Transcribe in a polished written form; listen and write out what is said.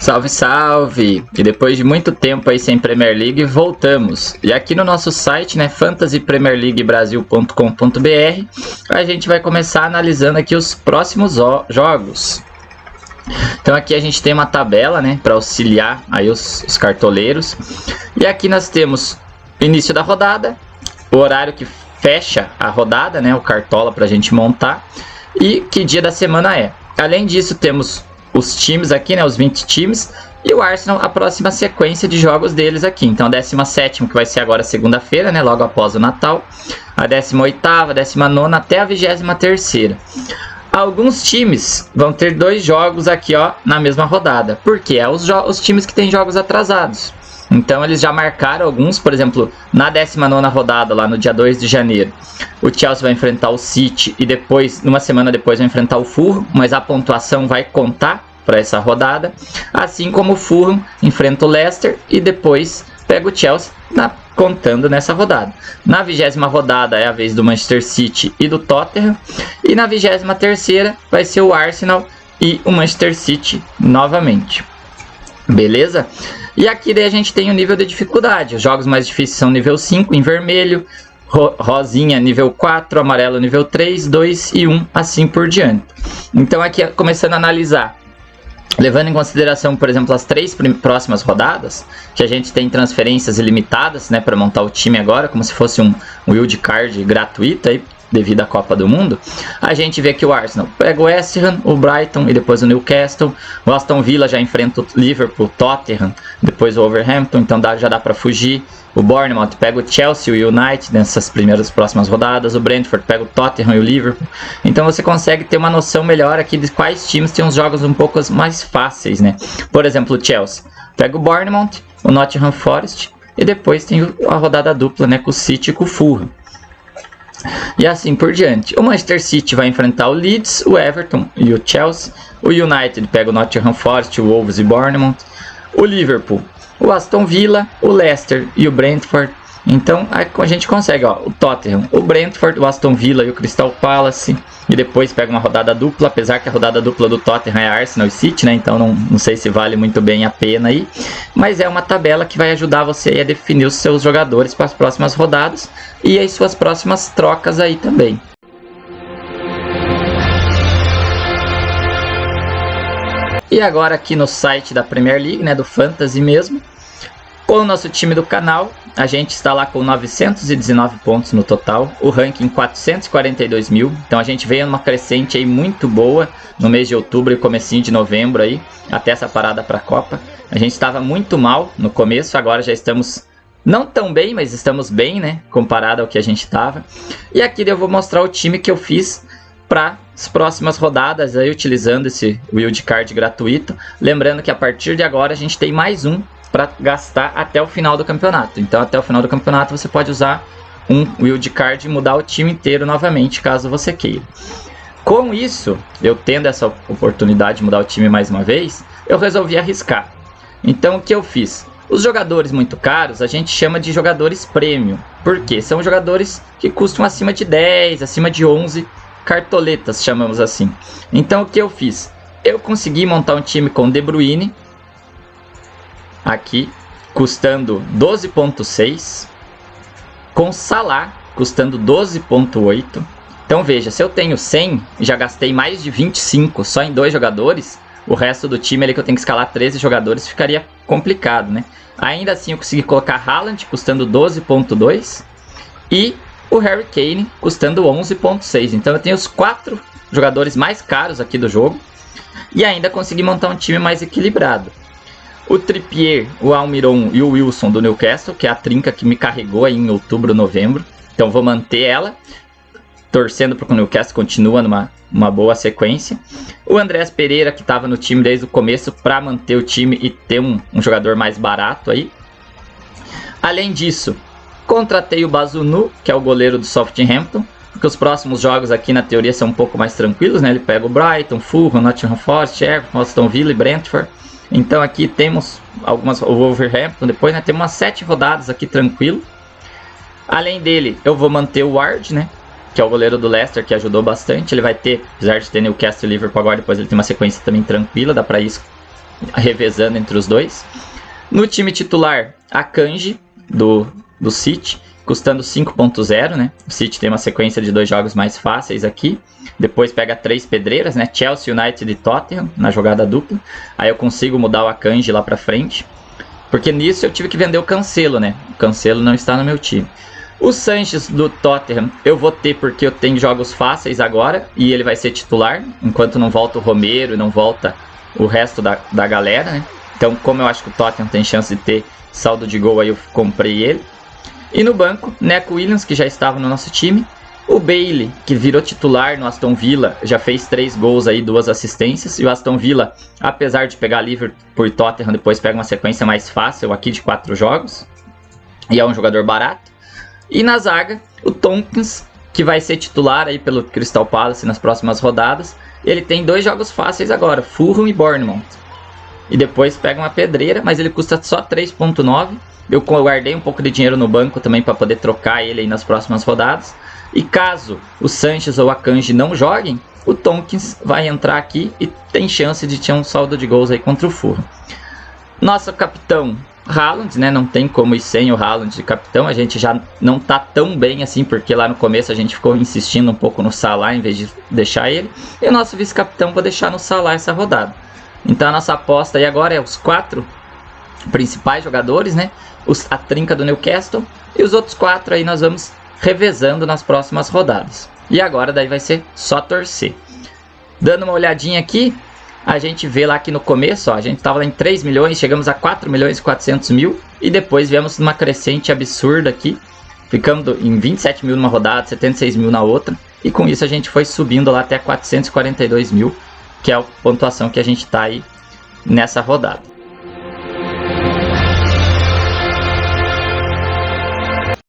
Salve, salve! E depois de muito tempo aí sem Premier League, voltamos. E aqui no nosso site, né, fantasypremierleaguebrasil.com.br, a gente vai começar analisando aqui os próximos jogos. Então aqui a gente tem uma tabela, né, para auxiliar aí os cartoleiros. E aqui nós temos o início da rodada, o horário que fecha a rodada, né, o cartola para a gente montar, e que dia da semana é. Além disso, temos os times aqui, né, os 20 times, e o Arsenal, a próxima sequência de jogos deles aqui. Então a 17ª, que vai ser agora segunda-feira, né, logo após o Natal, a 18ª, a 19ª até a 23ª. Alguns times vão ter 2 jogos aqui, ó, na mesma rodada. Por quê? É os times que têm jogos atrasados. Então eles já marcaram alguns, por exemplo, na 19ª rodada, lá no dia 2 de janeiro, o Chelsea vai enfrentar o City e depois, numa semana depois, vai enfrentar o Fulham, mas a pontuação vai contar para essa rodada. Assim como o Fulham enfrenta o Leicester e depois pega o Chelsea contando nessa rodada. Na 20ª rodada é a vez do Manchester City e do Tottenham. E na 23ª vai ser o Arsenal e o Manchester City novamente. Beleza? E aqui daí a gente tem o nível de dificuldade. Os jogos mais difíceis são nível 5 em vermelho, rosinha nível 4, amarelo nível 3, 2 e 1, assim por diante. Então aqui começando a analisar, levando em consideração, por exemplo, as 3 próximas rodadas, que a gente tem transferências ilimitadas, né, para montar o time agora, como se fosse um wildcard gratuito aí, devido à Copa do Mundo, a gente vê que o Arsenal pega o West Ham, o Brighton e depois o Newcastle. O Aston Villa já enfrenta o Liverpool, Tottenham, depois o Wolverhampton, então já dá para fugir. O Bournemouth pega o Chelsea e o United nessas próximas rodadas. O Brentford pega o Tottenham e o Liverpool. Então você consegue ter uma noção melhor aqui de quais times têm uns jogos um pouco mais fáceis, né? Por exemplo, o Chelsea pega o Bournemouth, o Nottingham Forest e depois tem a rodada dupla, né, com o City e com o Fulham. E assim por diante. O Manchester City vai enfrentar o Leeds, o Everton e o Chelsea. O United pega o Nottingham Forest, o Wolves e Bournemouth. O Liverpool, o Aston Villa, o Leicester e o Brentford. Então a gente consegue, ó, o Tottenham, o Brentford, o Aston Villa e o Crystal Palace. E depois pega uma rodada dupla, apesar que a rodada dupla do Tottenham é Arsenal e City, né? Então não sei se vale muito bem a pena aí. Mas é uma tabela que vai ajudar você a definir os seus jogadores para as próximas rodadas e as suas próximas trocas aí também. E agora aqui no site da Premier League, né, do Fantasy mesmo, com o nosso time do canal, a gente está lá com 919 pontos no total, o ranking 442 mil, então a gente veio numa crescente aí muito boa no mês de outubro e comecinho de novembro aí, até essa parada para a Copa. A gente estava muito mal no começo, agora já estamos não tão bem, mas estamos bem, né, comparado ao que a gente estava. E aqui eu vou mostrar o time que eu fiz para as próximas rodadas aí, utilizando esse wildcard gratuito, lembrando que a partir de agora a gente tem mais um para gastar até o final do campeonato. Então até o final do campeonato você pode usar um wildcard e mudar o time inteiro novamente, caso você queira. Com isso, eu tendo essa oportunidade de mudar o time mais uma vez, eu resolvi arriscar. Então o que eu fiz? Os jogadores muito caros a gente chama de jogadores premium. Por quê? São jogadores que custam acima de 10, acima de 11 cartoletas, chamamos assim. Então o que eu fiz? Eu consegui montar um time com De Bruyne, aqui, custando 12.6, com Salah, custando 12.8. Então veja, se eu tenho 100 e já gastei mais de 25 só em 2 jogadores, o resto do time ali que eu tenho que escalar 13 jogadores ficaria complicado, né? Ainda assim eu consegui colocar Haaland, custando 12.2, e o Harry Kane, custando 11.6. Então eu tenho os 4 jogadores mais caros aqui do jogo, e ainda consegui montar um time mais equilibrado. O Trippier, o Almiron e o Wilson do Newcastle, que é a trinca que me carregou aí em outubro, novembro. Então vou manter ela, torcendo para que o Newcastle continue numa boa sequência. O Andreas Pereira, que estava no time desde o começo, para manter o time e ter um jogador mais barato aí. Além disso, contratei o Bazunu, que é o goleiro do Southampton, porque os próximos jogos aqui na teoria são um pouco mais tranquilos, né? Ele pega o Brighton, Fulham, Nottingham Forest, Everton, Aston Villa e Brentford. Então aqui temos o Wolverhampton, depois, né, temos umas 7 rodadas aqui tranquilo. Além dele, eu vou manter o Ward, né, que é o goleiro do Leicester, que ajudou bastante. Ele vai ter, apesar de ter Newcastle e Liverpool agora, depois ele tem uma sequência também tranquila, dá para ir revezando entre os dois. No time titular, Akanji, do City, custando 5.0, né? O City tem uma sequência de 2 jogos mais fáceis aqui. Depois pega 3 pedreiras, né? Chelsea, United e Tottenham na jogada dupla. Aí eu consigo mudar o Akanji lá pra frente. Porque nisso eu tive que vender o Cancelo, né? O Cancelo não está no meu time. O Sanches do Tottenham eu vou ter porque eu tenho jogos fáceis agora. E ele vai ser titular. Enquanto não volta o Romero e não volta o resto da galera, né? Então, como eu acho que o Tottenham tem chance de ter saldo de gol, aí eu comprei ele. E no banco, Neco Williams, que já estava no nosso time. O Bailey, que virou titular no Aston Villa, já fez 3 gols aí, 2 assistências. E o Aston Villa, apesar de pegar Liverpool e Tottenham, depois pega uma sequência mais fácil aqui de 4 jogos. E é um jogador barato. E na zaga, o Tompkins, que vai ser titular aí pelo Crystal Palace nas próximas rodadas. Ele tem 2 jogos fáceis agora, Fulham e Bournemouth. E depois pega uma pedreira, mas ele custa só 3.9. Eu guardei um pouco de dinheiro no banco também para poder trocar ele aí nas próximas rodadas. E caso o Sanches ou a Akanji não joguem, o Tompkins vai entrar aqui e tem chance de ter um saldo de gols aí contra o Fulham. Nosso capitão, Haaland, né? Não tem como ir sem o Haaland de capitão. A gente já não tá tão bem assim, porque lá no começo a gente ficou insistindo um pouco no Salah em vez de deixar ele. E o nosso vice-capitão vou deixar no Salah essa rodada. Então a nossa aposta aí agora é os 4 principais jogadores, né? A trinca do Newcastle. E os outros 4 aí nós vamos revezando nas próximas rodadas. E agora daí vai ser só torcer. Dando uma olhadinha aqui, a gente vê lá que no começo, ó, a gente estava lá em 3 milhões, chegamos a 4 milhões e 400 mil. E depois viemos numa crescente absurda aqui. Ficamos em 27 mil numa rodada, 76 mil na outra. E com isso a gente foi subindo lá até 442 mil, que é a pontuação que a gente está aí nessa rodada.